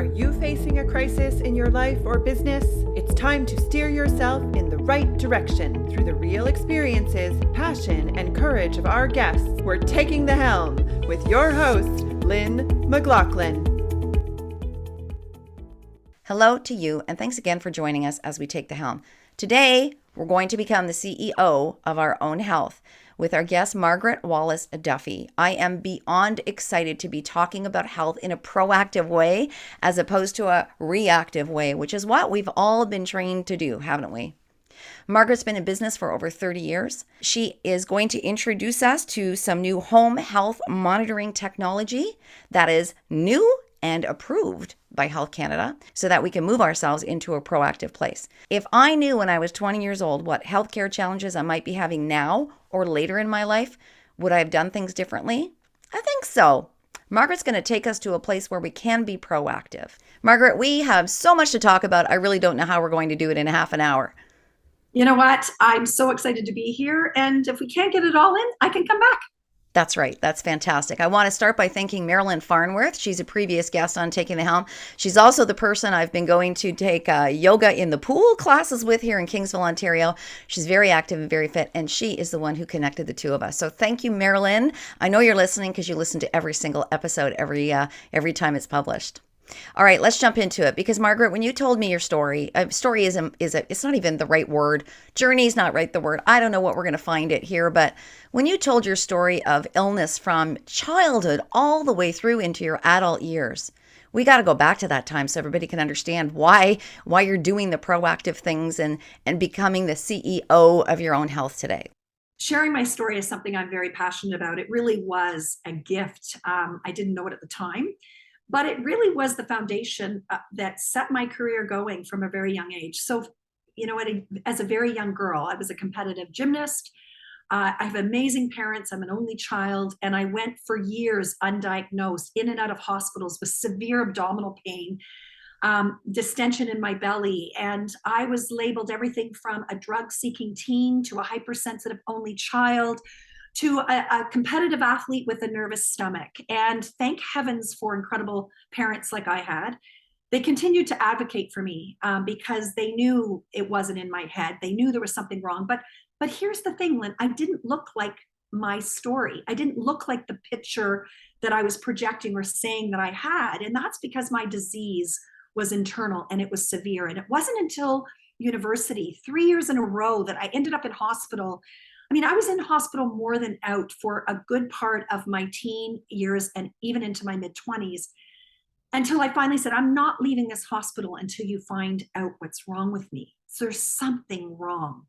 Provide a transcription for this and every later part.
Are you facing a crisis in your life or business? It's time to steer yourself in the right direction through the real experiences, passion, and courage of our guests. We're taking the helm with your host, Lynn McLaughlin. Hello to you, and thanks again for joining us as we take the helm. Today, we're going to become the CEO of our own health with our guest, Margaret Wallace Duffy. I am beyond excited to be talking about health in a proactive way as opposed to a reactive way, which is what we've all been trained to do, haven't we? Margaret's been in business for over 30 years. She is going to introduce us to some new home health monitoring technology that is new and approved by Health Canada so that we can move ourselves into a proactive place. If I knew when I was 20 years old what healthcare challenges I might be having now or later in my life, would I have done things differently? I think so. Margaret's going to take us to a place where we can be proactive. Margaret, we have so much to talk about. I really don't know how we're going to do it in a half an hour. You know what? I'm so excited to be here. And if we can't get it all in, I can come back. That's right. That's fantastic. I want to start by thanking Marilyn Farnworth. She's a previous guest on Taking the Helm. She's also the person I've been going to take yoga in the pool classes with here in Kingsville, Ontario. She's very active and very fit, and she is the one who connected the two of us. So thank you, Marilyn. I know you're listening because you listen to every single episode every time it's published. All right, let's jump into it because Margaret, when you told me your story, story it's not even the right word. Journey is not right the word. I don't know what we're going to find it here, but when you told your story of illness from childhood all the way through into your adult years, we got to go back to that time so everybody can understand why you're doing the proactive things and becoming the CEO of your own health today. Sharing my story is something I'm very passionate about. It really was a gift. I didn't know it at the time. But it really was the foundation that set my career going from a very young age. So, as a very young girl, I was a competitive gymnast. I have amazing parents. I'm an only child. And I went for years undiagnosed, in and out of hospitals with severe abdominal pain, distension in my belly. And I was labeled everything from a drug-seeking teen to a hypersensitive only child to a competitive athlete with a nervous stomach. And thank heavens for incredible parents like I had. They continued to advocate for me because they knew it wasn't in my head. They knew there was something wrong. But here's the thing, Lynn, I didn't look like my story. I didn't look like the picture that I was projecting or saying that I had. And that's because my disease was internal and it was severe. And it wasn't until university, 3 years in a row, that I ended up in hospital. I mean, I was in hospital more than out for a good part of my teen years and even into my mid-20s until I finally said, I'm not leaving this hospital until you find out what's wrong with me. So there's something wrong.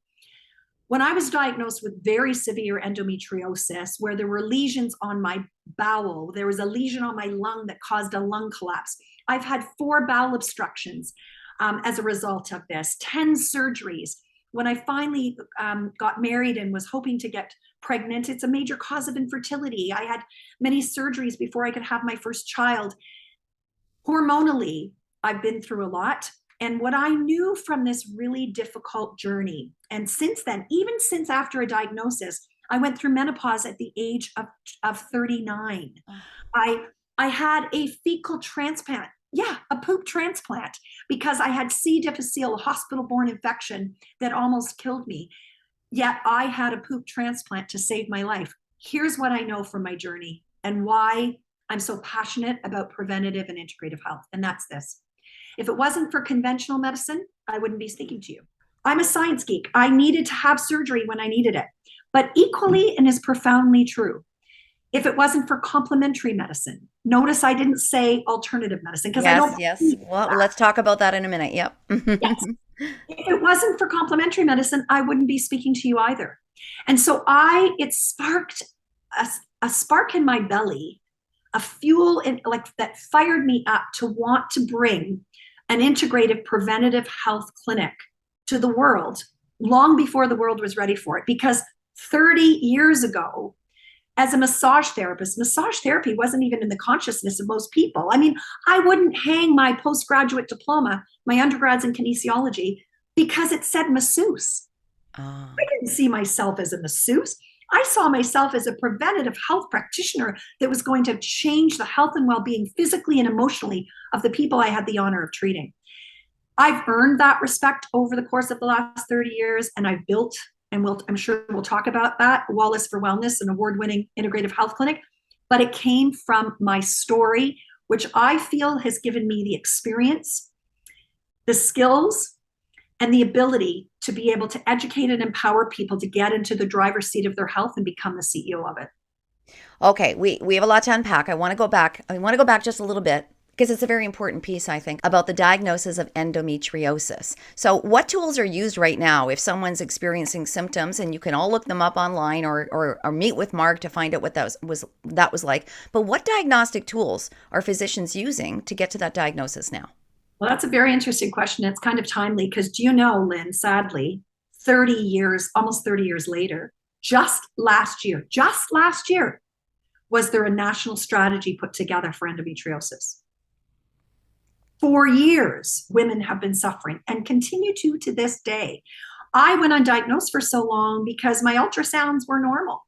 When I was diagnosed with very severe endometriosis, where there were lesions on my bowel, there was a lesion on my lung that caused a lung collapse. I've had 4 bowel obstructions as a result of this, 10 surgeries. When I finally got married and was hoping to get pregnant, it's a major cause of infertility. I had many surgeries before I could have my first child. Hormonally, I've been through a lot. And what I knew from this really difficult journey, and since then, even since after a diagnosis, I went through menopause at the age of 39. I had a fecal transplant. Yeah, a poop transplant, because I had C. difficile, a hospital-borne infection that almost killed me. Yet I had a poop transplant to save my life. Here's what I know from my journey and why I'm so passionate about preventative and integrative health. And that's this. If it wasn't for conventional medicine, I wouldn't be speaking to you. I'm a science geek. I needed to have surgery when I needed it. But equally and as profoundly true, if it wasn't for complementary medicine, notice I didn't say alternative medicine because I don't. Yes. Well, let's talk about that in a minute. Yep. Yes. If it wasn't for complementary medicine, I wouldn't be speaking to you either. And so it sparked a spark in my belly, a fuel that fired me up to want to bring an integrative preventative health clinic to the world long before the world was ready for it. Because 30 years ago, as a massage therapist, massage therapy wasn't even in the consciousness of most people. I mean, I wouldn't hang my postgraduate diploma, my undergrads in kinesiology, because it said masseuse. I didn't see myself as a masseuse. I saw myself as a preventative health practitioner that was going to change the health and well-being physically and emotionally of the people I had the honor of treating. I've earned that respect over the course of the last 30 years, and I've built, and I'm sure we'll talk about that, Wallace for Wellness, an award-winning integrative health clinic. But it came from my story, which I feel has given me the experience, the skills, and the ability to be able to educate and empower people to get into the driver's seat of their health and become the CEO of it. Okay, we have a lot to unpack. I want to go back just a little bit because it's a very important piece, I think, about the diagnosis of endometriosis. So what tools are used right now if someone's experiencing symptoms, and you can all look them up online or meet with Marg to find out what that was like. But what diagnostic tools are physicians using to get to that diagnosis now? Well, that's a very interesting question. It's kind of timely because do you know, Lynn, sadly, 30 years, almost 30 years later, just last year, was there a national strategy put together for endometriosis. For years, women have been suffering and continue to this day. I went undiagnosed for so long because my ultrasounds were normal,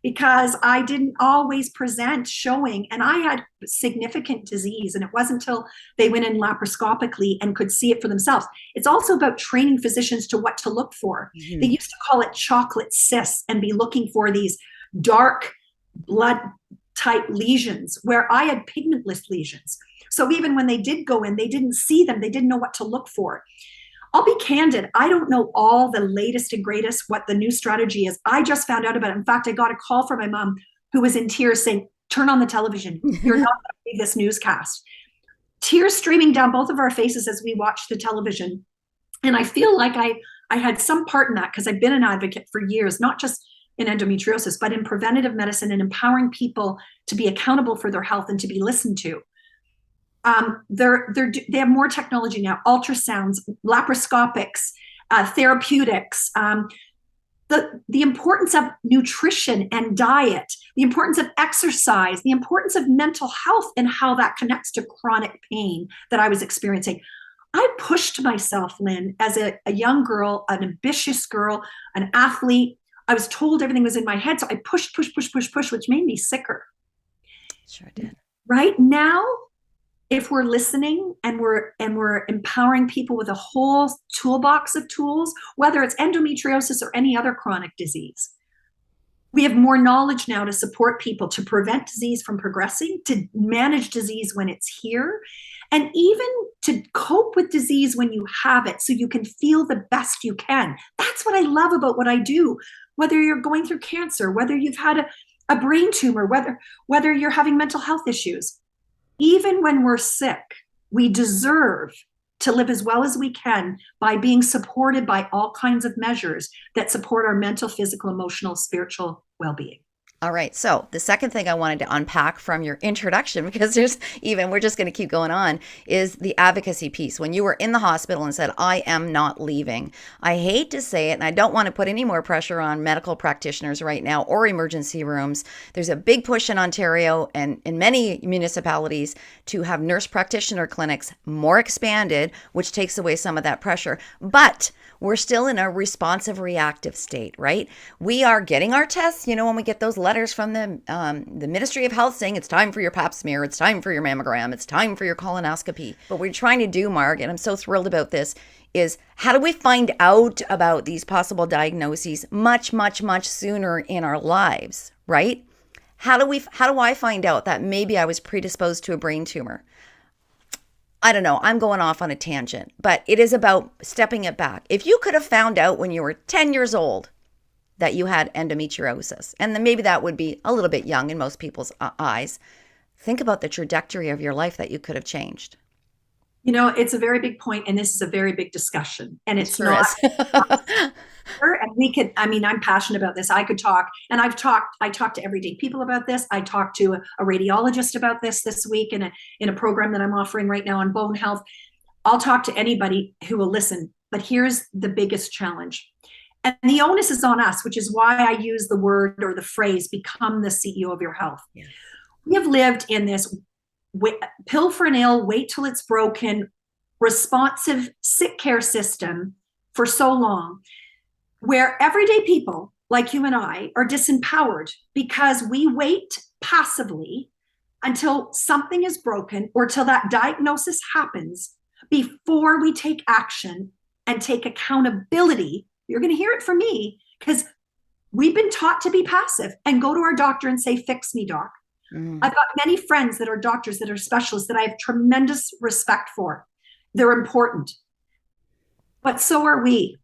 because I didn't always present showing, and I had significant disease, and it wasn't until they went in laparoscopically and could see it for themselves. It's also about training physicians to what to look for. Mm-hmm. They used to call it chocolate cysts and be looking for these dark blood type lesions, where I had pigmentless lesions. So even when they did go in, they didn't see them. They didn't know what to look for. I'll be candid. I don't know all the latest and greatest, what the new strategy is. I just found out about it. In fact, I got a call from my mom who was in tears saying, turn on the television. You're not going to read this newscast. Tears streaming down both of our faces as we watched the television. And I feel like I had some part in that because I've been an advocate for years, not just in endometriosis, but in preventative medicine and empowering people to be accountable for their health and to be listened to. They have more technology now, ultrasounds, laparoscopics, therapeutics, the importance of nutrition and diet, the importance of exercise, the importance of mental health and how that connects to chronic pain that I was experiencing. I pushed myself, Lynn, as a young girl, an ambitious girl, an athlete. I was told everything was in my head. So I pushed, which made me sicker. Sure did. Right now, if we're listening and we're empowering people with a whole toolbox of tools, whether it's endometriosis or any other chronic disease, we have more knowledge now to support people to prevent disease from progressing, to manage disease when it's here, and even to cope with disease when you have it so you can feel the best you can. That's what I love about what I do. Whether you're going through cancer, whether you've had a brain tumor, whether you're having mental health issues, even when we're sick, we deserve to live as well as we can by being supported by all kinds of measures that support our mental, physical, emotional, spiritual well-being. All right. So the second thing I wanted to unpack from your introduction, because we're just going to keep going on, is the advocacy piece. When you were in the hospital and said, I am not leaving. I hate to say it, and I don't want to put any more pressure on medical practitioners right now or emergency rooms. There's a big push in Ontario and in many municipalities to have nurse practitioner clinics more expanded, which takes away some of that pressure. But we're still in a responsive reactive state, right? We are getting our tests, when we get those letters from the Ministry of Health saying it's time for your pap smear, it's time for your mammogram, it's time for your colonoscopy. But what we're trying to do, Marg, and I'm so thrilled about this, is how do we find out about these possible diagnoses much, much, much sooner in our lives, right? How do I find out that maybe I was predisposed to a brain tumor? I don't know, I'm going off on a tangent, but it is about stepping it back. If you could have found out when you were 10 years old that you had endometriosis, and then maybe that would be a little bit young in most people's eyes, think about the trajectory of your life that you could have changed. It's a very big point, and this is a very big discussion, and it's sure not. And I'm passionate about this. I could talk, and I talk to everyday people about this. I talked to a radiologist about this week in a program that I'm offering right now on bone health. I'll talk to anybody who will listen, but here's the biggest challenge. And the onus is on us, which is why I use the word or the phrase, become the CEO of your health. Yes. We have lived in this pill for an ill, wait till it's broken, responsive sick care system for so long, where everyday people like you and I, are disempowered because we wait passively until something is broken or till that diagnosis happens before we take action and take accountability. You're going to hear it from me because we've been taught to be passive and go to our doctor and say, fix me, doc. I've got many friends that are doctors, that are specialists, that I have tremendous respect for. They're important. But so are we.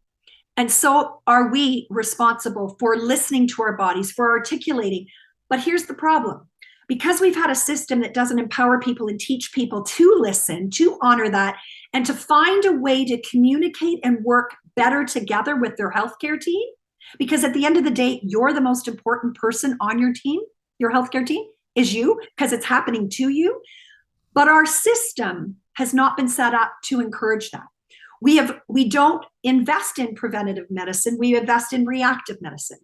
And so are we responsible for listening to our bodies, for articulating. But here's the problem. Because we've had a system that doesn't empower people and teach people to listen, to honor that, and to find a way to communicate and work better together with their healthcare team. Because at the end of the day, you're the most important person on your team, your healthcare team is you, because it's happening to you. But our system has not been set up to encourage that. We don't invest in preventative medicine. We invest in reactive medicine.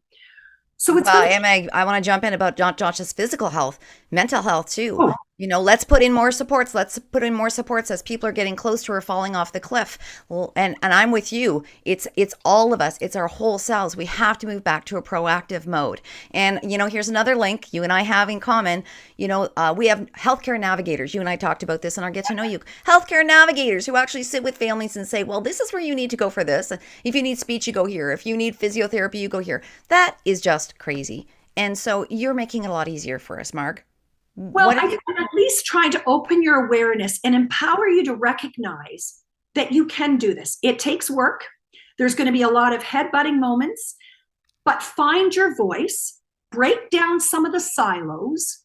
So it's I want to jump in about not just physical health, mental health too. Oh. Let's put in more supports. Let's put in more supports as people are getting close to or falling off the cliff. Well, and I'm with you. It's all of us. It's our whole selves. We have to move back to a proactive mode. And here's another link you and I have in common. We have healthcare navigators. You and I talked about this in our Get to Know You. Healthcare navigators who actually sit with families and say, well, this is where you need to go for this. If you need speech, you go here. If you need physiotherapy, you go here. That is just crazy. And so you're making it a lot easier for us, Marg. Well, I'm at least trying to open your awareness and empower you to recognize that you can do this. It takes work. There's going to be a lot of headbutting moments, but find your voice, break down some of the silos,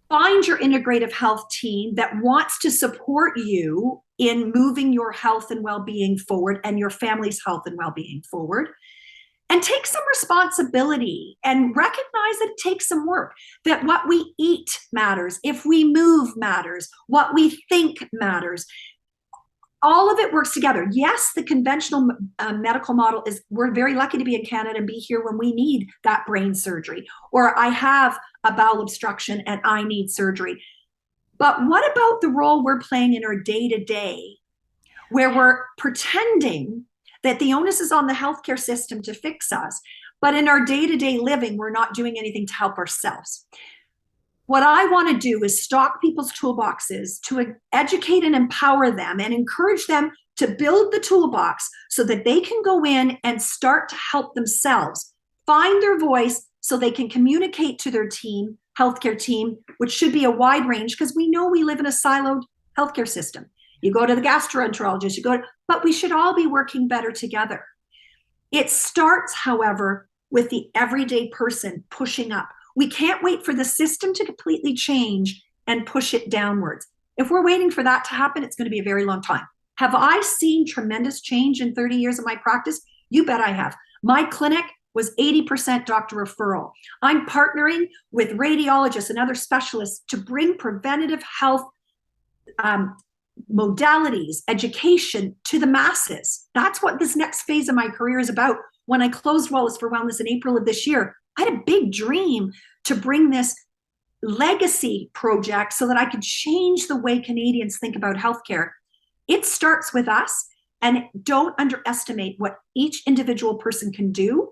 find your integrative health team that wants to support you in moving your health and well-being forward and your family's health and well-being forward. And take some responsibility and recognize that it takes some work, that what we eat matters, if we move matters, what we think matters. All of it works together. Yes, the conventional medical model is, we're very lucky to be in Canada and be here when we need that brain surgery, or I have a bowel obstruction and I need surgery. But what about the role we're playing in our day-to-day, where we're pretending that the onus is on the healthcare system to fix us, but in our day-to-day living, we're not doing anything to help ourselves. What I want to do is stock people's toolboxes to educate and empower them and encourage them to build the toolbox so that they can go in and start to help themselves, find their voice so they can communicate to their team, healthcare team, which should be a wide range, because we know we live in a siloed healthcare system. You go to the gastroenterologist, but we should all be working better together. It starts, however, with the everyday person pushing up. We can't wait for the system to completely change and push it downwards. If we're waiting for that to happen, it's going to be a very long time. Have I seen tremendous change in 30 years of my practice? You bet I have. My clinic was 80% doctor referral. I'm partnering with radiologists and other specialists to bring preventative health modalities, education to the masses. That's what this next phase of my career is about. When I closed Wallace for Wellness in April of this year, I had a big dream to bring this legacy project so that I could change the way Canadians think about healthcare. It starts with us, and don't underestimate what each individual person can do,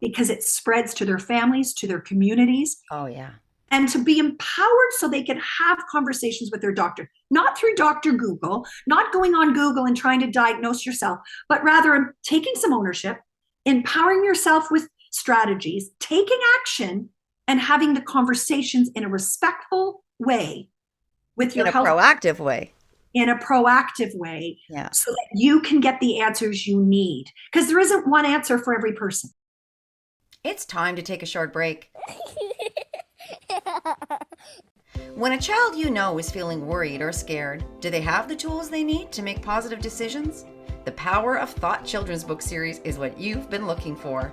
because it spreads to their families, to their communities. Oh, yeah. And to be empowered so they can have conversations with their doctor, not through Dr. Google, not going on Google and trying to diagnose yourself, but rather taking some ownership, empowering yourself with strategies, taking action, and having the conversations in a respectful way with your health. Proactive way. In a proactive way, yeah, so that you can get the answers you need. Because there isn't one answer for every person. It's time to take a short break. When a child is feeling worried or scared, do they have the tools they need to make positive decisions? The Power of Thought children's book series is what you've been looking for.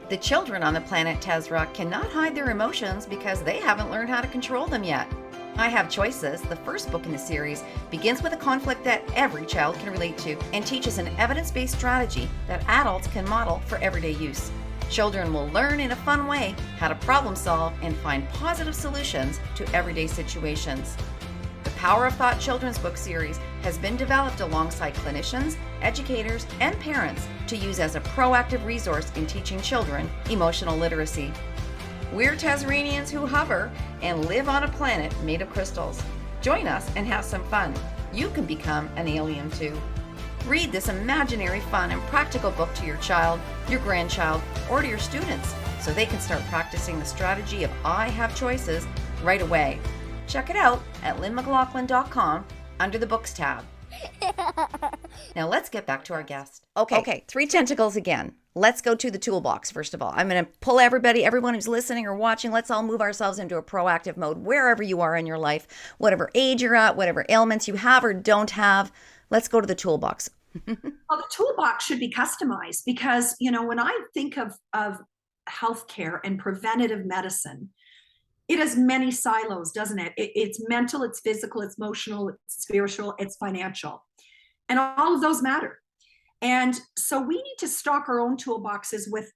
The children on the planet Tezra cannot hide their emotions because they haven't learned how to control them yet. I Have Choices, the first book in the series, begins with a conflict that every child can relate to and teaches an evidence-based strategy that adults can model for everyday use. Children will learn in a fun way how to problem solve and find positive solutions to everyday situations. The Power of Thought children's book series has been developed alongside clinicians, educators, and parents to use as a proactive resource in teaching children emotional literacy. We're Tazarinians who hover and live on a planet made of crystals. Join us and have some fun. You can become an alien too. Read this imaginary, fun, and practical book to your child, your grandchild, or to your students so they can start practicing the strategy of I have choices right away. Check it out at lynnmclaughlin.com under the Books tab. Now let's get back to our guest. Okay, 3 tentacles again. Let's go to the toolbox first of all. I'm going to pull everyone who's listening or watching, let's all move ourselves into a proactive mode wherever you are in your life, whatever age you're at, whatever ailments you have or don't have. Let's go to the toolbox. Well, the toolbox should be customized because, when I think of healthcare and preventative medicine, it has many silos, doesn't it? It's mental, it's physical, it's emotional, it's spiritual, it's financial. And all of those matter. And so we need to stock our own toolboxes with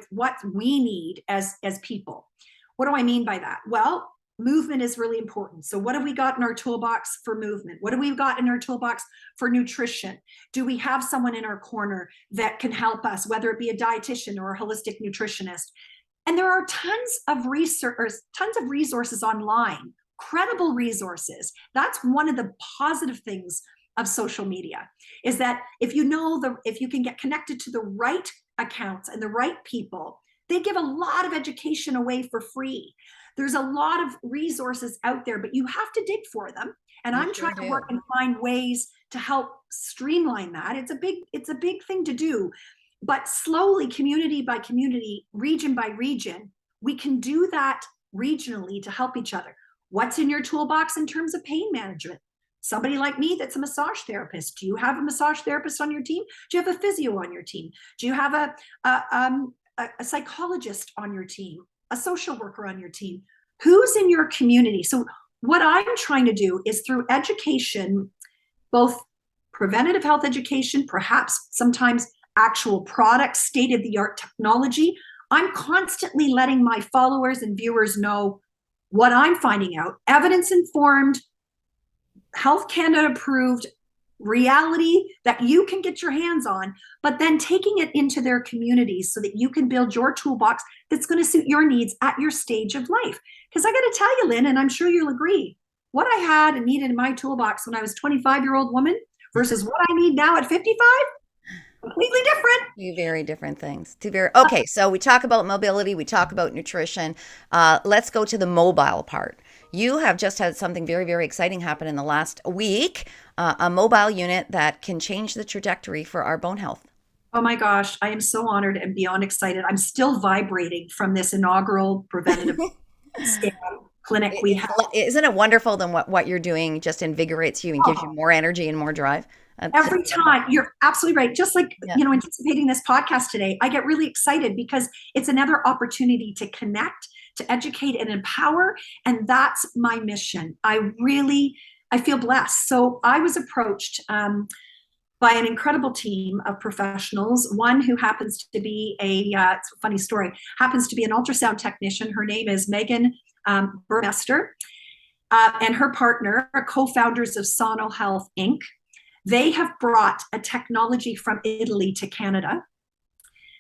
what we need as people. What do I mean by that? Well, movement is really important. So what have we got in our toolbox for movement? What have we got in our toolbox for nutrition? Do we have someone in our corner that can help us, whether it be a dietitian or a holistic nutritionist? And there are tons of resources online, credible resources. That's one of the positive things of social media, is that if you can get connected to the right accounts and the right people, they give a lot of education away for free. There's a lot of resources out there, but you have to dig for them. And I'm trying to work and find ways to help streamline that. It's a big thing to do. But slowly, community by community, region by region, we can do that regionally to help each other. What's in your toolbox in terms of pain management? Somebody like me that's a massage therapist. Do you have a massage therapist on your team? Do you have a physio on your team? Do you have a psychologist on your team? A social worker on your team? Who's in your community? So what I'm trying to do is through education, both preventative health education, perhaps sometimes actual products, state-of-the-art technology. I'm constantly letting my followers and viewers know what I'm finding out, evidence-informed, Health Canada approved reality that you can get your hands on, but then taking it into their communities so that you can build your toolbox that's going to suit your needs at your stage of life. Because I got to tell you, Lynn, and I'm sure you'll agree, what I had and needed in my toolbox when I was a 25-year-old woman versus what I need now at 55, completely different. Two very different things. Okay, so we talk about mobility, we talk about nutrition. Let's go to the mobile part. You have just had something very, very exciting happen in the last week, a mobile unit that can change the trajectory for our bone health. Oh my gosh, I am so honored and beyond excited. I'm still vibrating from this inaugural preventative scan clinic we have. Isn't it wonderful then what you're doing just invigorates you and gives you more energy and more drive? Every time. You're absolutely right. Just like, anticipating this podcast today, I get really excited because it's another opportunity to connect, to educate and empower. And that's my mission. I feel blessed. So I was approached by an incredible team of professionals, one who happens to be it's a funny story, happens to be an ultrasound technician. Her name is Megan Burmester, and her partner are co-founders of Sono Health, Inc. They have brought a technology from Italy to Canada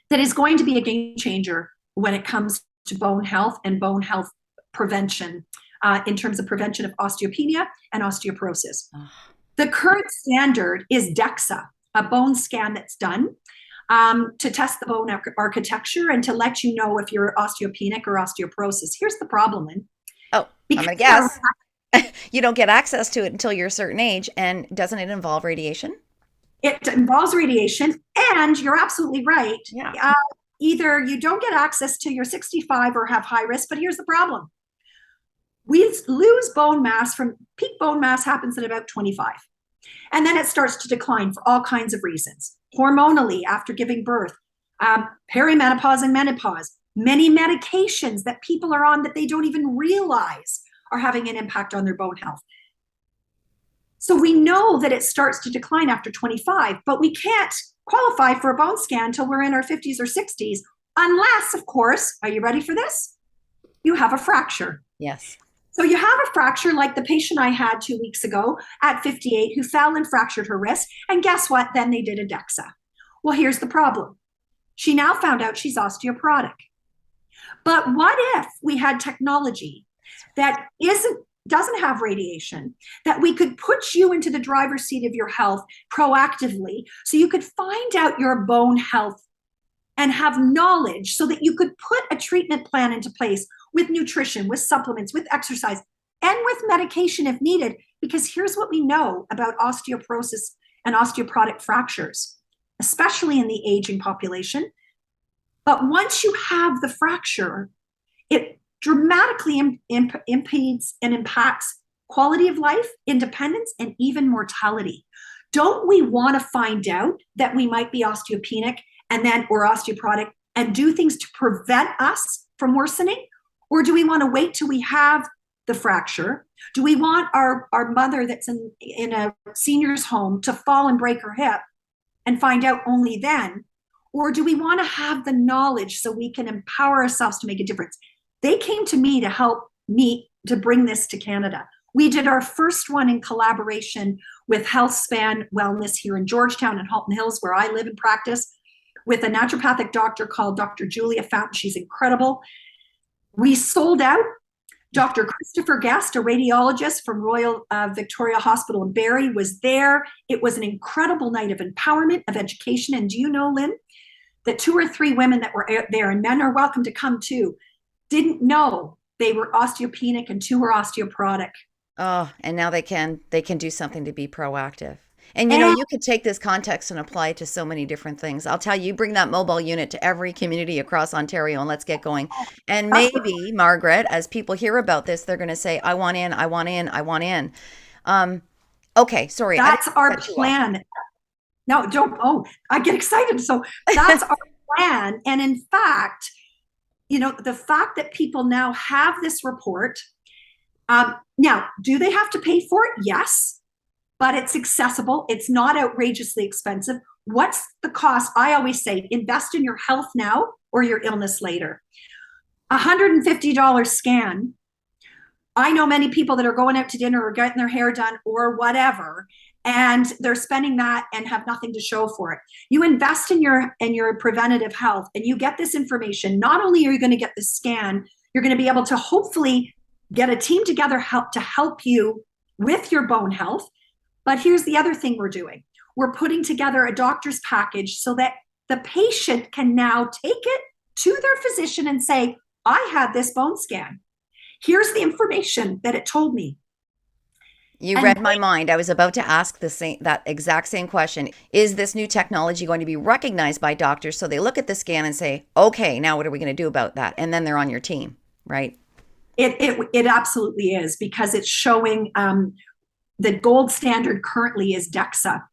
that is going to be a game changer when it comes to bone health and bone health prevention in terms of prevention of osteopenia and osteoporosis. The current standard is DEXA, a bone scan that's done to test the bone architecture and to let you know if you're osteopenic or osteoporosis. Here's the problem, Lynn. I'm going to guess. You don't get access to it until you're a certain age. And doesn't it involve radiation? It involves radiation. And you're absolutely right. Yeah. Either you don't get access to your 65 or have high risk. But here's the problem. We lose bone mass from peak bone mass happens at about 25. And then it starts to decline for all kinds of reasons. Hormonally, after giving birth, perimenopause and menopause, many medications that people are on that they don't even realize are having an impact on their bone health. So we know that it starts to decline after 25, but we can't qualify for a bone scan until we're in our 50s or 60s, unless, of course, are you ready for this? You have a fracture. Yes. So you have a fracture like the patient I had 2 weeks ago at 58 who fell and fractured her wrist. And guess what? Then they did a DEXA. Well, here's the problem. She now found out she's osteoporotic. But what if we had technology that doesn't have radiation, that we could put you into the driver's seat of your health proactively so you could find out your bone health and have knowledge so that you could put a treatment plan into place with nutrition, with supplements, with exercise, and with medication if needed. Because here's what we know about osteoporosis and osteoporotic fractures, especially in the aging population. But once you have the fracture, it dramatically impedes and impacts quality of life, independence, and even mortality. Don't we want to find out that we might be osteopenic or osteoporotic and do things to prevent us from worsening? Or do we want to wait till we have the fracture? Do we want our mother that's in a senior's home to fall and break her hip and find out only then? Or do we want to have the knowledge so we can empower ourselves to make a difference? They came to me to help me to bring this to Canada. We did our first one in collaboration with HealthSpan Wellness here in Georgetown and Halton Hills, where I live and practice, with a naturopathic doctor called Dr. Julia Fountain. She's incredible. We sold out. Dr. Christopher Guest, a radiologist from Royal Victoria Hospital in Barrie, was there. It was an incredible night of empowerment, of education. And do you know, Lynn, that 2 or 3 women that were there, and men are welcome to come too, didn't know they were osteopenic and 2 were osteoporotic. Oh, and now they can do something to be proactive. And you could take this context and apply it to so many different things. I'll tell you, bring that mobile unit to every community across Ontario and let's get going. And maybe, Margaret, as people hear about this, they're going to say, I want in, I want in, I want in. Okay, sorry. That's our plan. No, don't. Oh, I get excited. So that's our plan. And in fact, the fact that people now have this report, now, do they have to pay for it? Yes. But it's accessible. It's not outrageously expensive. What's the cost? I always say, invest in your health now or your illness later. $150 scan. I know many people that are going out to dinner or getting their hair done or whatever, and they're spending that and have nothing to show for it. You invest in your preventative health and you get this information. Not only are you going to get the scan, you're going to be able to hopefully get a team together to help you with your bone health. But here's the other thing we're doing. We're putting together a doctor's package so that the patient can now take it to their physician and say, I had this bone scan. Here's the information that it told me. You read my mind. I was about to ask that exact same question. Is this new technology going to be recognized by doctors so they look at the scan and say, okay, now what are we going to do about that? And then they're on your team, right? It absolutely is, because it's showing the gold standard currently is DEXA,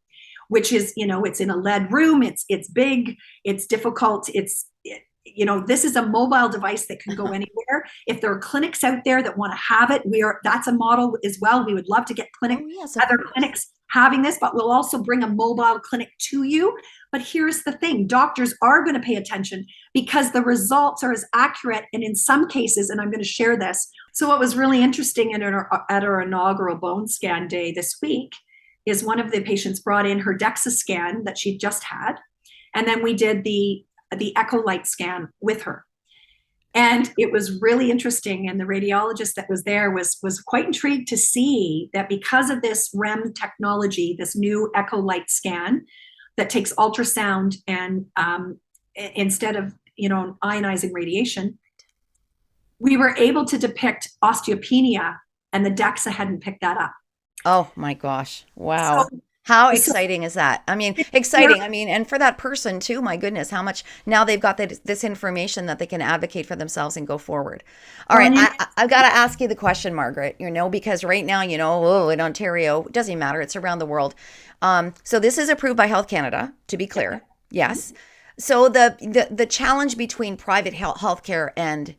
which is, it's in a lead room. It's big. It's difficult. This is a mobile device that can go anywhere. If there are clinics out there that want to have it, that's a model as well. We would love to get other clinics having this, but we'll also bring a mobile clinic to you. But here's the thing, doctors are going to pay attention because the results are as accurate, and in some cases, and I'm going to share this. So what was really interesting at our inaugural bone scan day this week is one of the patients brought in her DEXA scan that she just had, and then we did the echo light scan with her. And it was really interesting. And the radiologist that was there was quite intrigued to see that because of this REM technology, this new echo light scan that takes ultrasound and instead of ionizing radiation, we were able to depict osteopenia, and the DEXA hadn't picked that up. Oh my gosh. Wow. So, how exciting is that? I mean, exciting. Yeah. I mean, and for that person too, my goodness, how much now they've got this information that they can advocate for themselves and go forward. All right. I've got to ask you the question, Margaret, because right now, in Ontario, it doesn't matter. It's around the world. So this is approved by Health Canada, to be clear. Yes. So the challenge between private healthcare and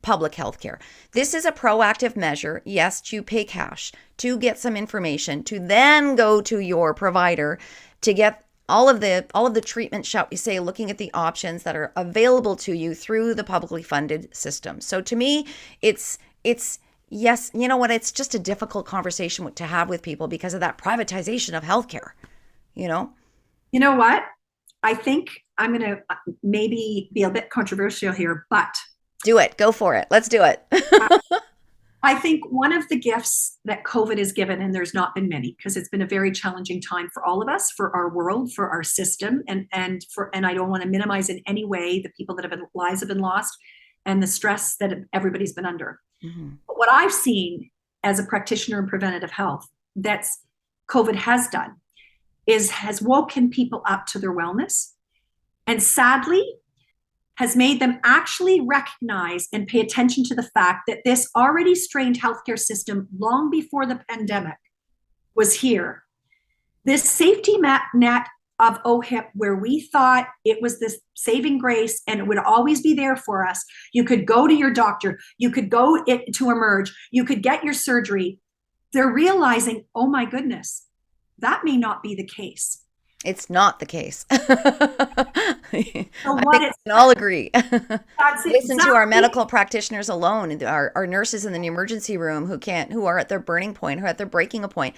public healthcare. This is a proactive measure, yes, to pay cash, to get some information, to then go to your provider to get all of the treatment, shall we say, looking at the options that are available to you through the publicly funded system. So to me, it's Yes, you know what? It's just a difficult conversation to have with people because of that privatization of healthcare, you know? You know what? I think I'm going to maybe be a bit controversial here, but Do it. Go for it. Let's do it. I think one of the gifts that COVID has given, and there's not been many, because it's been a very challenging time for all of us, for our world, for our system, and I don't want to minimize in any way the people that have been lives have been lost and the stress that everybody's been under. Mm-hmm. But what I've seen as a practitioner in preventative health that's COVID has done has woken people up to their wellness, and sadly has made them actually recognize and pay attention to the fact that this already strained healthcare system long before the pandemic was here. This safety net of OHIP, where we thought it was this saving grace and it would always be there for us. You could go to your doctor, you could go to Emerge, you could get your surgery. They're realizing, oh my goodness, that may not be the case. It's not the case. So I think we can all agree. Listen to our medical practitioners alone, our nurses in the emergency room who are at their burning point, who are at their breaking point.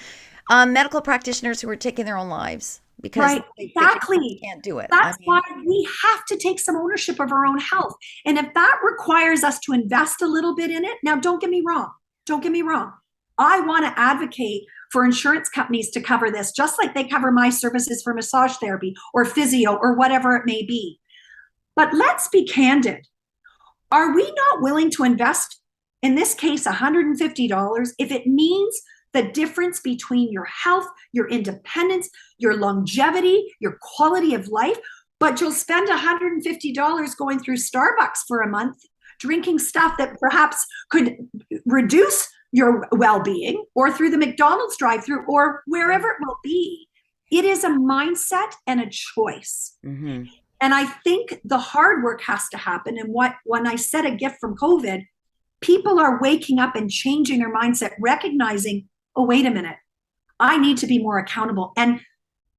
Medical practitioners who are taking their own lives because exactly they can't do it. That's why we have to take some ownership of our own health. And if that requires us to invest a little bit in it, now don't get me wrong. I want to advocate for insurance companies to cover this, just like they cover my services for massage therapy or physio or whatever it may be. But let's be candid. Are we not willing to invest, in this case, $150 if it means the difference between your health, your independence, your longevity, your quality of life, but you'll spend $150 going through Starbucks for a month, drinking stuff that perhaps could reduce your well-being, or through the McDonald's drive-through, or wherever it will be. It is a mindset and a choice. Mm-hmm. And I think the hard work has to happen. And when I said a gift from COVID, people are waking up and changing their mindset, recognizing, oh, wait a minute, I need to be more accountable. And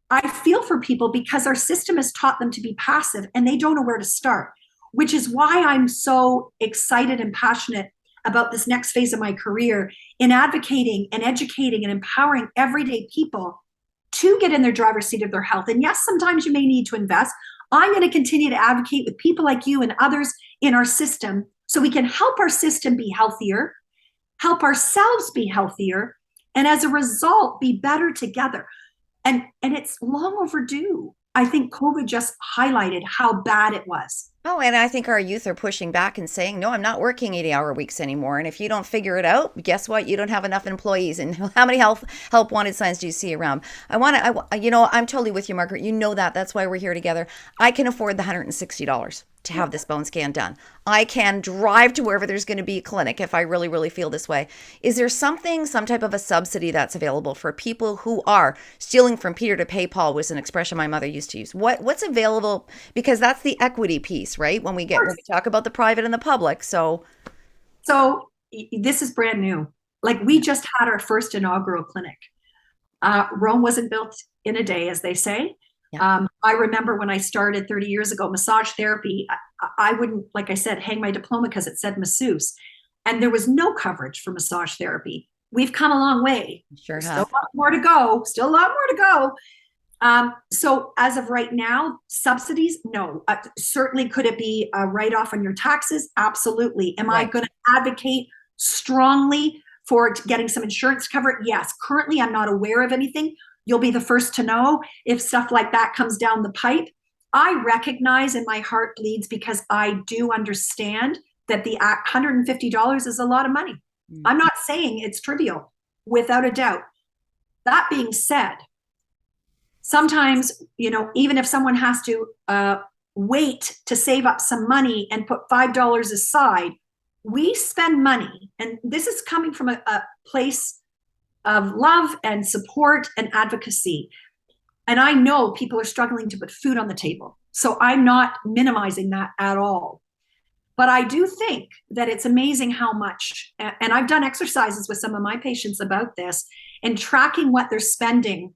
I feel for people because our system has taught them to be passive and they don't know where to start, which is why I'm so excited and passionate about this next phase of my career in advocating and educating and empowering everyday people to get in their driver's seat of their health. And yes, sometimes you may need to invest. I'm going to continue to advocate with people like you and others in our system so we can help our system be healthier, help ourselves be healthier, and as a result, be better together. And it's long overdue. I think COVID just highlighted how bad it was. Oh, and I think our youth are pushing back and saying, no, I'm not working 80-hour weeks anymore. And if you don't figure it out, guess what? You don't have enough employees. And how many help wanted signs do you see around? I'm totally with you, Margaret. You know that. That's why we're here together. I can afford the $160 to have this bone scan done. I can drive to wherever there's going to be a clinic if I really, really feel this way. Is there some type of a subsidy that's available for people who are stealing from Peter to pay Paul, was an expression my mother used to use. What's available? Because that's the equity piece, right? When we talk about the private and the public. So this is brand new. Like, we just had our first inaugural clinic. Rome wasn't built in a day, as they say. Yeah. I remember when I started 30 years ago, massage therapy, I wouldn't, like I said, hang my diploma because it said masseuse. And there was no coverage for massage therapy. We've come a long way. Sure have. Still a lot more to go. So as of right now, subsidies, no. Certainly, could it be a write-off on your taxes? Absolutely. Am I going to advocate strongly for getting some insurance cover? Yes. Currently, I'm not aware of anything. You'll be the first to know if stuff like that comes down the pipe. I recognize, and my heart bleeds because I do understand that the $150 is a lot of money. Mm-hmm. I'm not saying it's trivial, without a doubt. That being said, sometimes, even if someone has to wait to save up some money and put $5 aside, we spend money. And this is coming from a place of love and support and advocacy. And I know people are struggling to put food on the table. So I'm not minimizing that at all. But I do think that it's amazing how much, and I've done exercises with some of my patients about this, and tracking what they're spending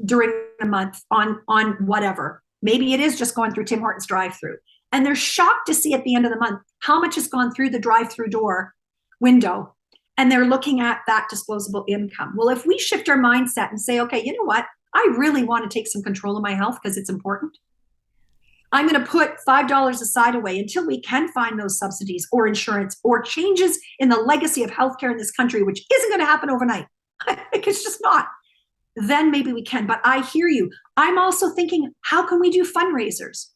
during the month on whatever. Maybe it is just going through Tim Hortons drive-through. And they're shocked to see at the end of the month how much has gone through the drive-through door window. and they're looking at that disposable income. Well, if we shift our mindset and say, okay, you know what? I really want to take some control of my health because it's important. I'm going to put $5 aside away until we can find those subsidies or insurance or changes in the legacy of healthcare in this country, which isn't going to happen overnight. It's just not. Then maybe we can. But I hear you. I'm also thinking, how can we do fundraisers?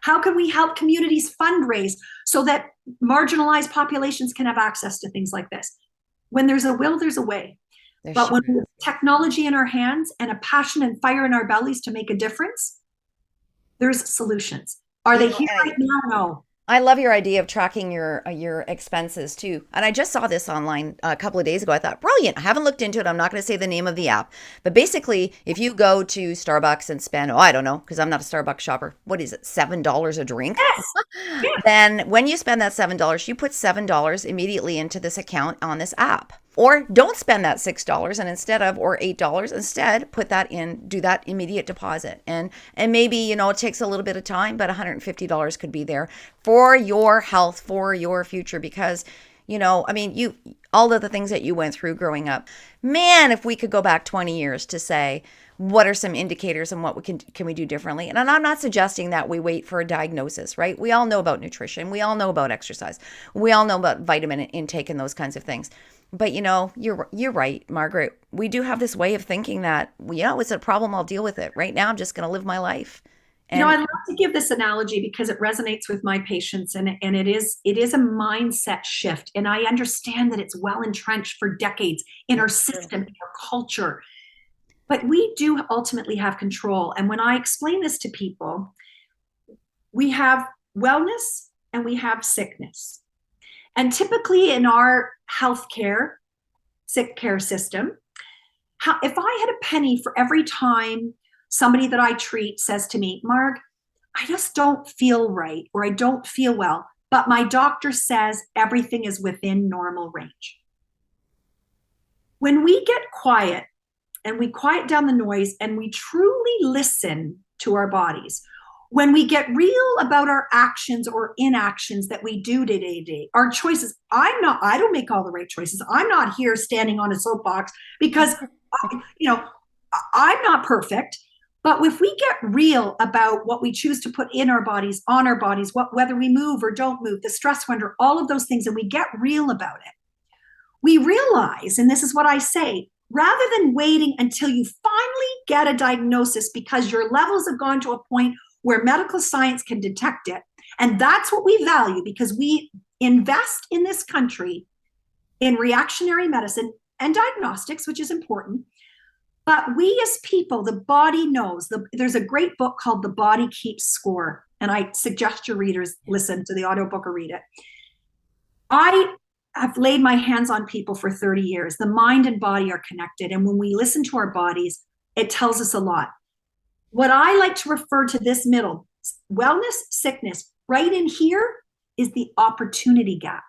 How can we help communities fundraise so that marginalized populations can have access to things like this? When there's a will, there's a way. But when we have technology in our hands and a passion and fire in our bellies to make a difference, there's solutions. Are they here right now? No. I love your idea of tracking your expenses too. And I just saw this online a couple of days ago. I thought, brilliant. I haven't looked into it. I'm not going to say the name of the app. But basically, if you go to Starbucks and spend, I don't know, because I'm not a Starbucks shopper. What is it, $7 a drink? Yes. Yes. Then when you spend that $7, you put $7 immediately into this account on this app. Or don't spend that $6 and instead of, or $8, instead put that in, do that immediate deposit. And maybe, it takes a little bit of time, but $150 could be there for your health, for your future, because, all of the things that you went through growing up, man, if we could go back 20 years to say, what are some indicators and what can we do differently? And I'm not suggesting that we wait for a diagnosis, right? We all know about nutrition. We all know about exercise. We all know about vitamin intake and those kinds of things. But you're right, Margaret. We do have this way of thinking that, it's a problem, I'll deal with it. Right now, I'm just going to live my life. And I love to give this analogy because it resonates with my patients, and it is a mindset shift. And I understand that it's well entrenched for decades in our system, in our culture. But we do ultimately have control. And when I explain this to people, we have wellness and we have sickness. And typically in our healthcare, sick care system, if I had a penny for every time somebody that I treat says to me, Marg, I just don't feel right, or I don't feel well, but my doctor says everything is within normal range. When we get quiet and we quiet down the noise and we truly listen to our bodies, when we get real about our actions or inactions that we do day to day, our choices, I don't make all the right choices. I'm not here standing on a soapbox because, I'm not perfect. But if we get real about what we choose to put in our bodies, on our bodies, whether we move or don't move, the stress wonder, all of those things, and we get real about it, we realize, and this is what I say, rather than waiting until you finally get a diagnosis because your levels have gone to a point where medical science can detect it. And that's what we value, because we invest in this country in reactionary medicine and diagnostics, which is important. But we as people, the body knows. There's a great book called The Body Keeps Score. And I suggest your readers listen to the audiobook or read it. I have laid my hands on people for 30 years. The mind and body are connected. And when we listen to our bodies, it tells us a lot. What I like to refer to this middle, wellness, sickness, right in here is the opportunity gap.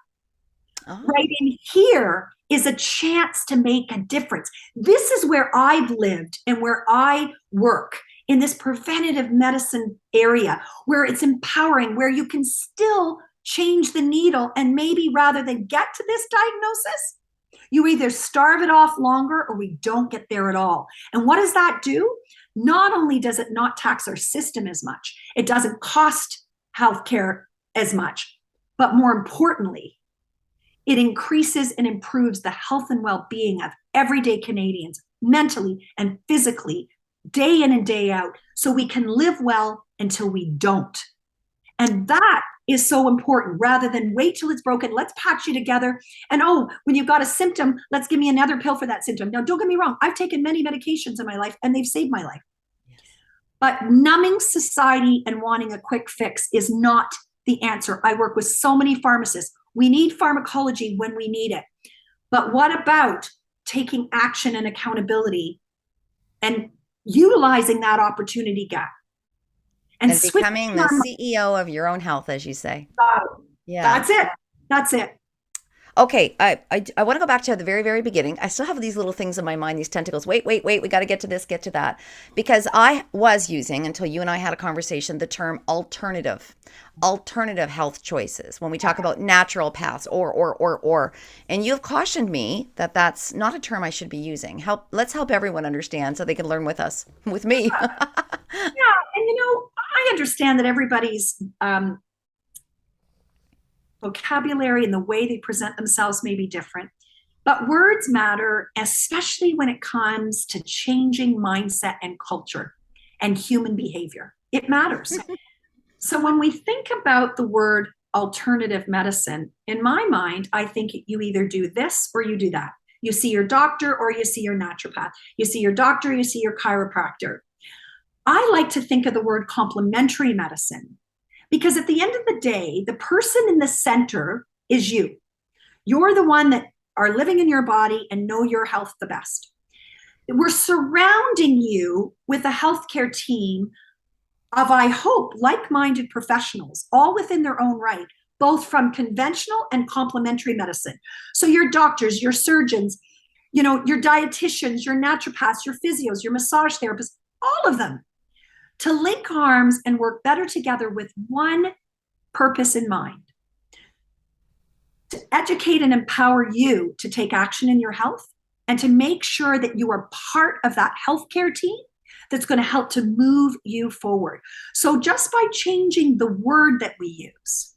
Oh. Right in here is a chance to make a difference. This is where I've lived and where I work, in this preventative medicine area, where it's empowering, where you can still change the needle, and maybe rather than get to this diagnosis, you either starve it off longer or we don't get there at all. And what does that do? Not only does it not tax our system as much, it doesn't cost healthcare as much, but more importantly, it increases and improves the health and well-being of everyday Canadians, mentally and physically, day in and day out, so we can live well until we don't. And that is so important. Rather than wait till it's broken, let's patch you together. And when you've got a symptom, let's give me another pill for that symptom. Now, don't get me wrong. I've taken many medications in my life and they've saved my life. Yes. But numbing society and wanting a quick fix is not the answer. I work with so many pharmacists. We need pharmacology when we need it. But what about taking action and accountability and utilizing that opportunity gap? And becoming the CEO of your own health, as you say. Yeah. That's it. Okay, I want to go back to the very, very beginning. I still have these little things in my mind, these tentacles. Wait, we got to get to this, get to that. Because I was using, until you and I had a conversation, the term alternative health choices when we talk about natural paths or. And you have cautioned me that that's not a term I should be using. Let's help everyone understand so they can learn with us, with me. Yeah, and I understand that everybody's vocabulary and the way they present themselves may be different, but words matter, especially when it comes to changing mindset and culture and human behavior. It matters. So when we think about the word alternative medicine, in my mind, I think you either do this or you do that. You see your doctor or you see your naturopath. You see your doctor, you see your chiropractor. I like to think of the word complementary medicine because at the end of the day, the person in the center is you. You're the one that are living in your body and know your health the best. We're surrounding you with a healthcare team of, I hope, like-minded professionals, all within their own right, both from conventional and complementary medicine. So your doctors, your surgeons, your dietitians, your naturopaths, your physios, your massage therapists, all of them, to link arms and work better together with one purpose in mind: to educate and empower you to take action in your health and to make sure that you are part of that healthcare team that's going to help to move you forward. So just by changing the word that we use,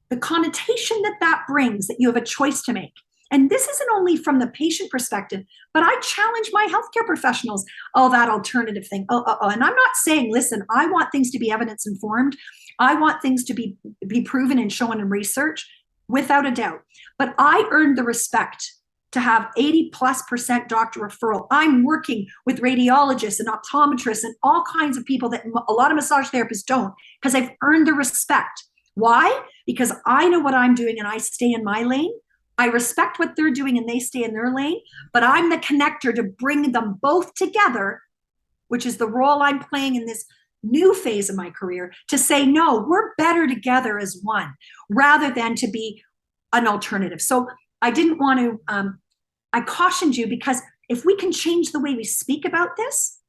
the connotation that brings, that you have a choice to make. And this isn't only from the patient perspective, but I challenge my healthcare professionals. Oh, that alternative thing. And I'm not saying, listen, I want things to be evidence informed. I want things to be proven and shown in research, without a doubt. But I earned the respect to have 80+% doctor referral. I'm working with radiologists and optometrists and all kinds of people that a lot of massage therapists don't, because I've earned the respect. Why? Because I know what I'm doing and I stay in my lane. I respect what they're doing and they stay in their lane, but I'm the connector to bring them both together, which is the role I'm playing in this new phase of my career, to say, no, we're better together as one, rather than to be an alternative. So I didn't want to, I cautioned you, because if we can change the way we speak about this,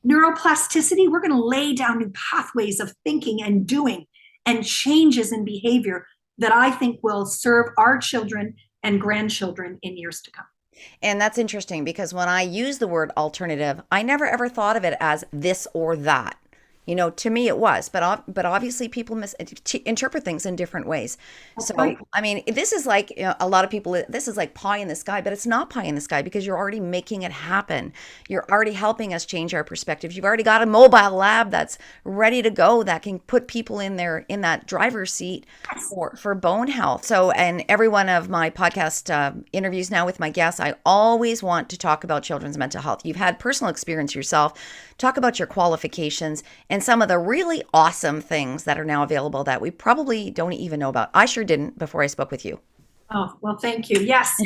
neuroplasticity, we're going to lay down new pathways of thinking and doing and changes in behavior that I think will serve our children and grandchildren in years to come. And that's interesting because when I use the word alternative, I never ever thought of it as this or that. To me it was, but obviously people interpret things in different ways. That's So, right. I mean, this is like, a lot of people, this is like pie in the sky, but it's not pie in the sky because you're already making it happen. You're already helping us change our perspectives. You've already got a mobile lab that's ready to go that can put people in that driver's seat for bone health. So, and every one of my podcast interviews now with my guests, I always want to talk about children's mental health. You've had personal experience yourself. Talk about your qualifications and some of the really awesome things that are now available that we probably don't even know about. I sure didn't before I spoke with you. Oh, well, thank you. Yes.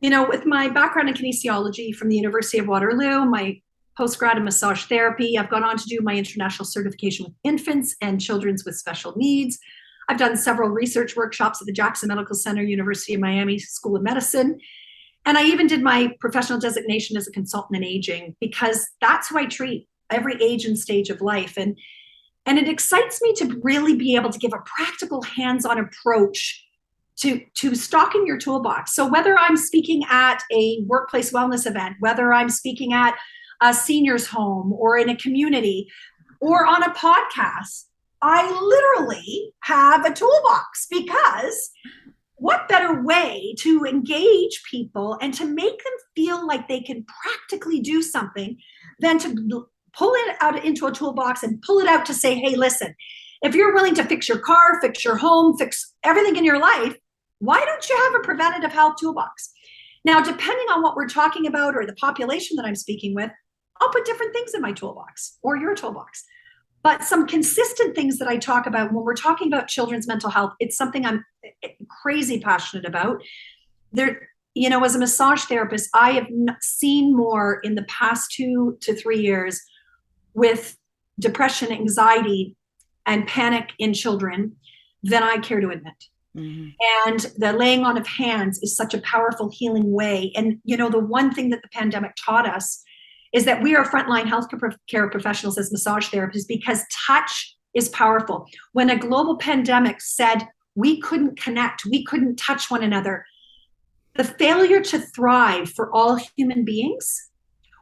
With my background in kinesiology from the University of Waterloo, my postgrad in massage therapy, I've gone on to do my international certification with infants and children with special needs. I've done several research workshops at the Jackson Medical Center, University of Miami School of Medicine. And I even did my professional designation as a consultant in aging, because that's who I treat every age and stage of life. And it excites me to really be able to give a practical hands-on approach to stocking your toolbox. So whether I'm speaking at a workplace wellness event, whether I'm speaking at a senior's home or in a community or on a podcast, I literally have a toolbox, because what better way to engage people and to make them feel like they can practically do something than to pull it out into a toolbox and pull it out to say, hey, listen, if you're willing to fix your car, fix your home, fix everything in your life, why don't you have a preventative health toolbox? Now, depending on what we're talking about or the population that I'm speaking with, I'll put different things in my toolbox or your toolbox. But some consistent things that I talk about when we're talking about children's mental health, it's something I'm crazy passionate about. As a massage therapist, I have seen more in the past 2 to 3 years with depression, anxiety, and panic in children than I care to admit. And the laying on of hands is such a powerful healing way. And, the one thing that the pandemic taught us is that we are frontline healthcare professionals as massage therapists because touch is powerful. When a global pandemic said we couldn't connect, we couldn't touch one another, the failure to thrive for all human beings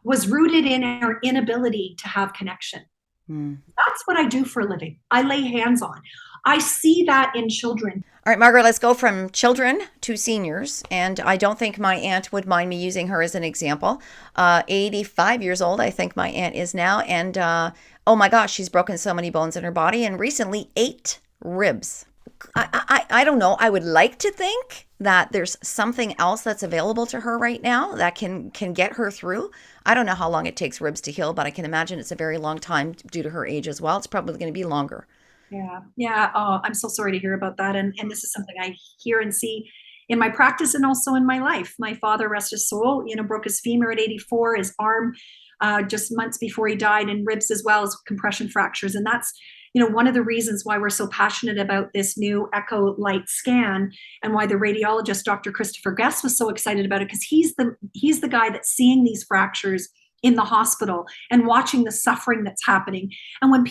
was rooted in our inability to have connection. That's what I do for a living. I lay hands on. I see that in children. All right, Margaret, let's go from children to seniors. And I don't think my aunt would mind me using her as an example. 85 years old, I think my aunt is now. And oh my gosh, she's broken so many bones in her body and recently 8 ribs. I don't know. I would like to think that there's something else that's available to her right now that can get her through. I don't know how long it takes ribs to heal, but I can imagine it's a very long time due to her age as well. It's probably going to be longer. Yeah. Oh, I'm so sorry to hear about that. And this is something I hear and see in my practice and also in my life. My father, rest his soul, broke his femur at 84, his arm just months before he died, and ribs as well as compression fractures. And that's, one of the reasons why we're so passionate about this new echo light scan and why the radiologist, Dr. Christopher Guest, was so excited about it, because he's the guy that's seeing these fractures in the hospital and watching the suffering that's happening. And when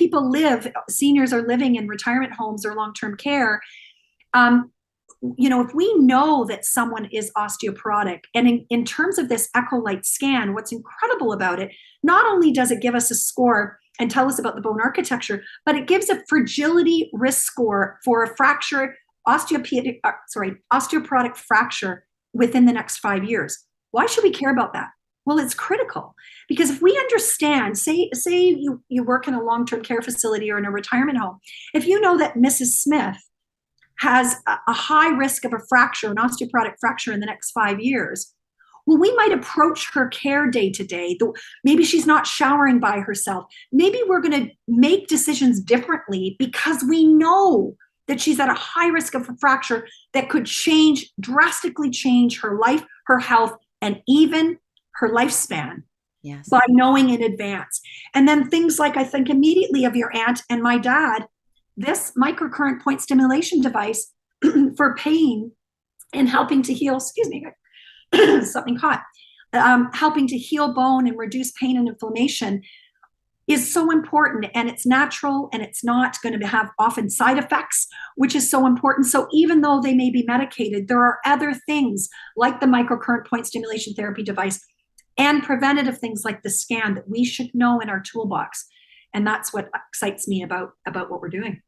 seniors are living in retirement homes or long-term care, if we know that someone is osteoporotic, and in terms of this echo light scan, what's incredible about it, not only does it give us a score and tell us about the bone architecture, but it gives a fragility risk score for a osteoporotic fracture within the next 5 years. Why should we care about that? Well, it's critical, because if we understand, say you work in a long-term care facility or in a retirement home, if you know that Mrs. Smith has a high risk of a fracture, an osteoporotic fracture in the next 5 years, well, we might approach her care day to day. Maybe she's not showering by herself. Maybe we're going to make decisions differently because we know that she's at a high risk of a fracture that could drastically change her life, her health, and even her lifespan. Yes. By knowing in advance. And then things like, I think immediately of your aunt and my dad, this microcurrent point stimulation device for pain and helping to heal, something caught, helping to heal bone and reduce pain and inflammation is so important, and it's natural, and it's not going to have often side effects, which is so important. So even though they may be medicated, there are other things like the microcurrent point stimulation therapy device and preventative things like the scan that we should know in our toolbox. And that's what excites me about what we're doing.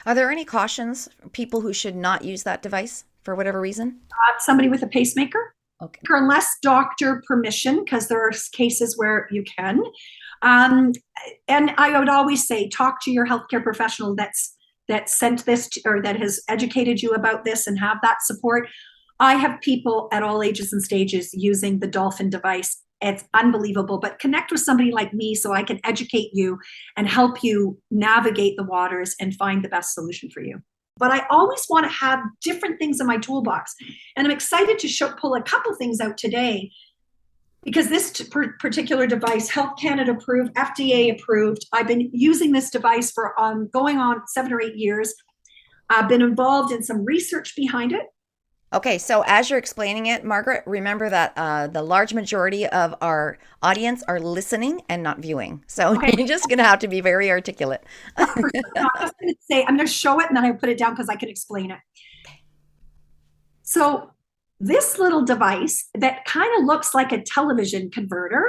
Are there any cautions for people who should not use that device for whatever reason? Somebody with a pacemaker. Okay. Unless doctor permission, because there are cases where you can. And I would always say, talk to your healthcare professional that sent this or that has educated you about this and have that support. I have people at all ages and stages using the Dolphin device. It's unbelievable, but connect with somebody like me so I can educate you and help you navigate the waters and find the best solution for you. But I always want to have different things in my toolbox. And I'm excited to pull a couple things out today, because this particular device, Health Canada approved, FDA approved. I've been using this device for going on 7 or 8 years. I've been involved in some research behind it. Okay, so as you're explaining it, Margaret, remember that the large majority of our audience are listening and not viewing. So okay. You're just going to have to be very articulate. I'm just going to say, I'm going to show it and then I put it down because I can explain it. Okay. So this little device that kind of looks like a television converter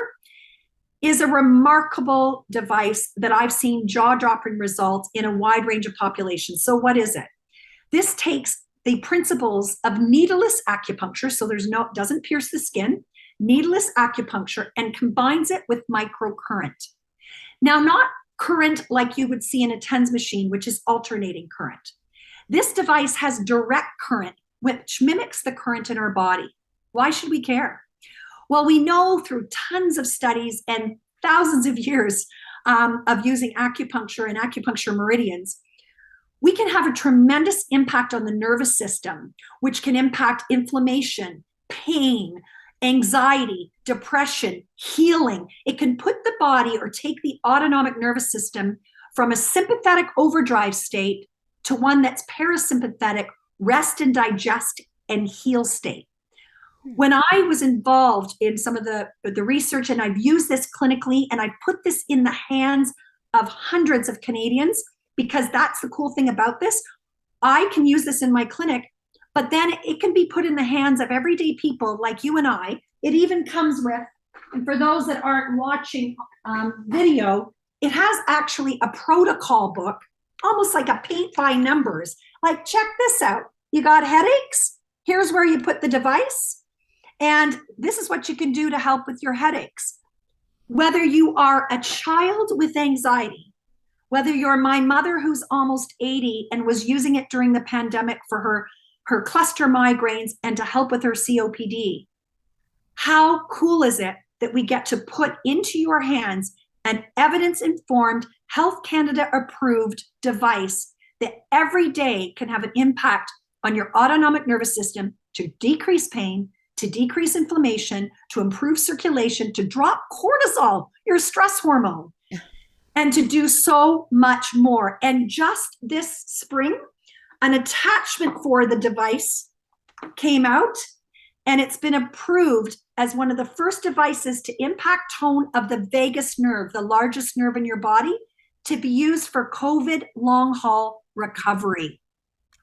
is a remarkable device that I've seen jaw-dropping results in a wide range of populations. So what is it? This takes the principles of needleless acupuncture, so doesn't pierce the skin, needleless acupuncture, and combines it with microcurrent. Now, not current like you would see in a TENS machine, which is alternating current. This device has direct current, which mimics the current in our body. Why should we care? Well, we know through tons of studies and thousands of years of using acupuncture and acupuncture meridians, we can have a tremendous impact on the nervous system, which can impact inflammation, pain, anxiety, depression, healing. It can put the body or take the autonomic nervous system from a sympathetic overdrive state to one that's parasympathetic, rest and digest and heal state. When I was involved in some of the research, and I've used this clinically, and I've put this in the hands of hundreds of Canadians, because that's the cool thing about this. I can use this in my clinic, but then it can be put in the hands of everyday people like you and I. It even comes with, and for those that aren't watching video, it has actually a protocol book, almost like a paint by numbers. Like, check this out. You got headaches? Here's where you put the device. And this is what you can do to help with your headaches. Whether you are a child with anxiety, whether you're my mother who's almost 80 and was using it during the pandemic for her cluster migraines and to help with her COPD, how cool is it that we get to put into your hands an evidence-informed, Health Canada approved device that every day can have an impact on your autonomic nervous system to decrease pain, to decrease inflammation, to improve circulation, to drop cortisol, your stress hormone, and to do so much more. And just this spring, an attachment for the device came out, and it's been approved as one of the first devices to impact tone of the vagus nerve, the largest nerve in your body, to be used for COVID long haul recovery.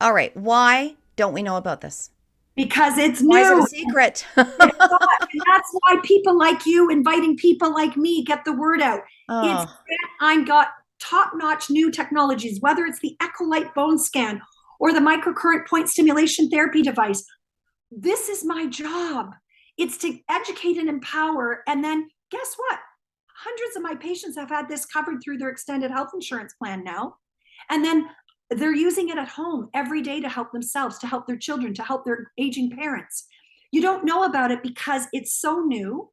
All right. Why don't we know about this? Because it's Why is it new. a secret? It's not, and that's why people like you, inviting people like me, get the word out. Oh. I've got top-notch new technologies, whether it's the Echolite bone scan or the microcurrent point stimulation therapy device. This is my job. It's to educate and empower. And then guess what? Hundreds of my patients have had this covered through their extended health insurance plan now. And then they're using it at home every day to help themselves, to help their children, to help their aging parents. You don't know about it because it's so new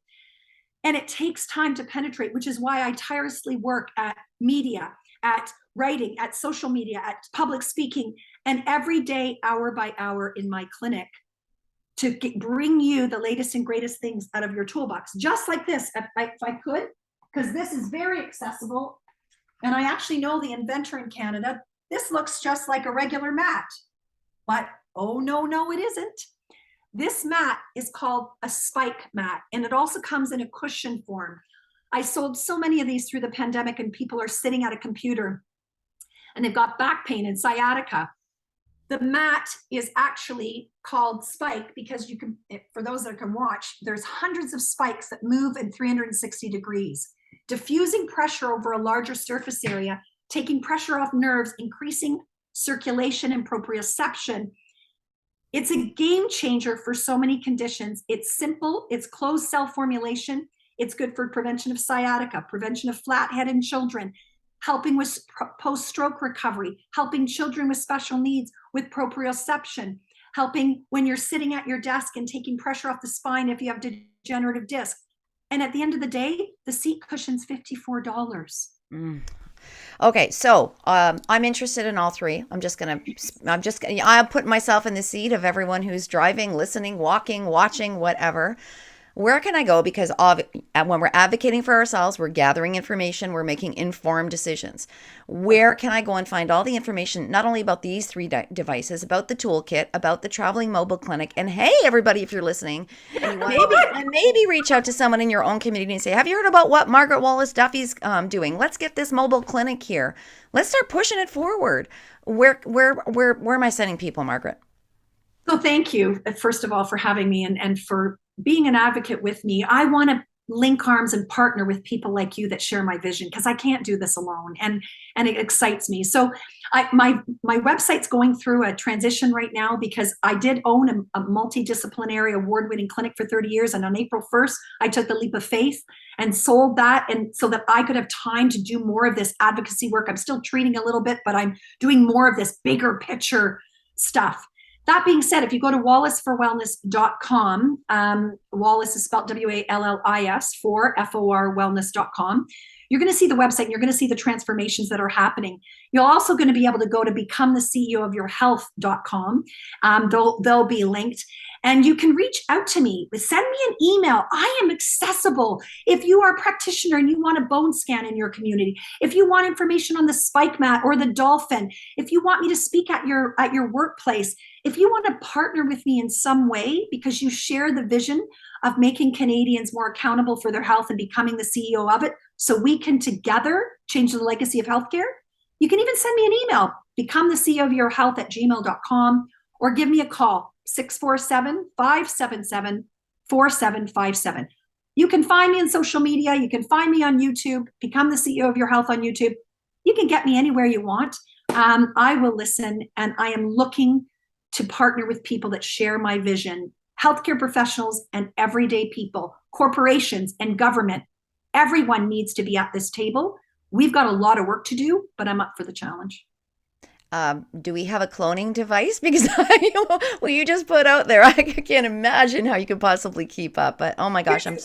and it takes time to penetrate, which is why I tirelessly work at media, at writing, at social media, at public speaking, and every day, hour by hour in my clinic to bring you the latest and greatest things out of your toolbox. Just like this, if I could, because this is very accessible. And I actually know the inventor in Canada. This looks just like a regular mat, but oh no, it isn't. This mat is called a spike mat, and it also comes in a cushion form. I sold so many of these through the pandemic, and people are sitting at a computer and they've got back pain and sciatica. The mat is actually called spike because you can, for those that can watch, there's hundreds of spikes that move in 360 degrees, diffusing pressure over a larger surface area, taking pressure off nerves, increasing circulation and proprioception. It's a game changer for so many conditions. It's simple, it's closed cell formulation. It's good for prevention of sciatica, prevention of flat head in children, helping with post-stroke recovery, helping children with special needs with proprioception, helping when you're sitting at your desk and taking pressure off the spine if you have degenerative disc. And at the end of the day, the seat cushion's $54. Okay, so I'm interested in all three. I'll put myself in the seat of everyone who's driving, listening, walking, watching, whatever. Where can I go? Because when we're advocating for ourselves, we're gathering information, we're making informed decisions. Where can I go and find all the information, not only about these three devices, about the toolkit, about the traveling mobile clinic, and hey, everybody, if you're listening, and you want maybe reach out to someone in your own community and say, have you heard about what Margaret Wallace Duffy's doing? Let's get this mobile clinic here. Let's start pushing it forward. Where am I sending people, Margaret? So thank you, first of all, for having me and for being an advocate with me. I want to link arms and partner with people like you that share my vision, because I can't do this alone, and it excites me. So my website's going through a transition right now because I did own a multidisciplinary award-winning clinic for 30 years, and on April 1st, I took the leap of faith and sold that, and so that I could have time to do more of this advocacy work. I'm still treating a little bit, but I'm doing more of this bigger picture stuff. That being said, if you go to wallisforwellness.com, Wallace is spelled W-A-L-L-I-S for F-O-R wellness.com, you're going to see the website and you're going to see the transformations that are happening. You're also going to be able to go to becometheceoofyourhealth.com. They'll be linked. And you can reach out to me. Send me an email. I am accessible. If you are a practitioner and you want a bone scan in your community, if you want information on the spike mat or the dolphin, if you want me to speak at your workplace, if you want to partner with me in some way because you share the vision of making Canadians more accountable for their health and becoming the CEO of it, so we can together change the legacy of healthcare, you can even send me an email, becometheceoofyourhealth@gmail.com, or give me a call, 647-577-4757. You can find me on social media. You can find me on YouTube, Become the CEO of Your Health on YouTube. You can get me anywhere you want. I will listen, and I am looking to partner with people that share my vision, healthcare professionals and everyday people, corporations and government. Everyone needs to be at this table. We've got a lot of work to do, but I'm up for the challenge. Do we have a cloning device? Because what you just put out there, I can't imagine how you could possibly keep up. But oh my gosh, I'm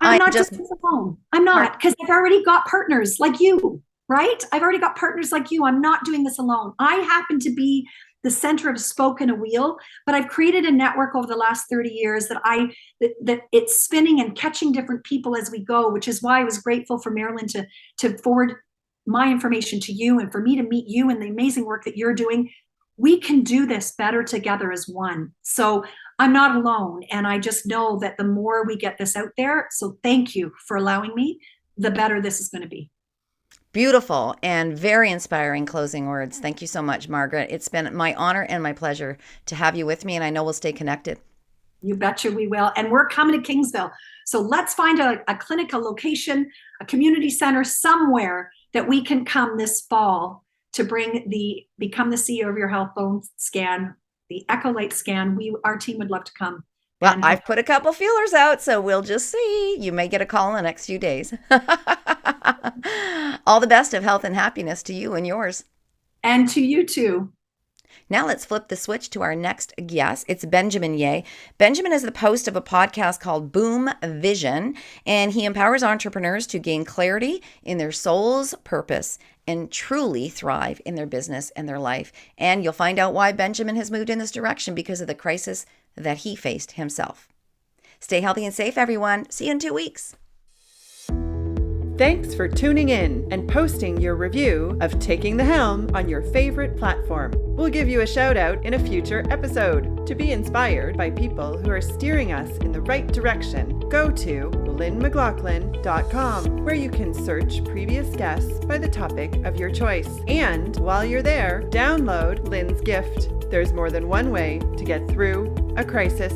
not just alone. I'm not, because I've already got partners like you, right? I've already got partners like you. I'm not doing this alone. I happen to be the center of a spoke in a wheel, but I've created a network over the last 30 years that it's spinning and catching different people as we go, which is why I was grateful for Marilyn to forward my information to you and for me to meet you and the amazing work that you're doing. We can do this better together as one. So I'm not alone. And I just know that the more we get this out there, so thank you for allowing me, the better this is going to be. Beautiful and very inspiring closing words. Thank you so much, Margaret. It's been my honor and my pleasure to have you with me, and I know we'll stay connected. You betcha we will. And we're coming to Kingsville. So let's find a clinic, a location, a community center somewhere that we can come this fall to bring the Become the CEO of Your Health bone scan, the Echo Light scan. Our team would love to come. Well, I've put a couple feelers out, so we'll just see. You may get a call in the next few days. All the best of health and happiness to you and yours. And to you too. Now let's flip the switch to our next guest. It's Benjamin Yeh. Benjamin is the host of a podcast called Boom Vision, and he empowers entrepreneurs to gain clarity in their soul's purpose and truly thrive in their business and their life. And you'll find out why Benjamin has moved in this direction because of the crisis that he faced himself. Stay healthy and safe, everyone. See you in 2 weeks. Thanks for tuning in and posting your review of Taking the Helm on your favorite platform. We'll give you a shout out in a future episode. To be inspired by people who are steering us in the right direction, go to lynnmclaughlin.com, where you can search previous guests by the topic of your choice. And while you're there, download Lynn's gift. There's more than one way to get through a crisis.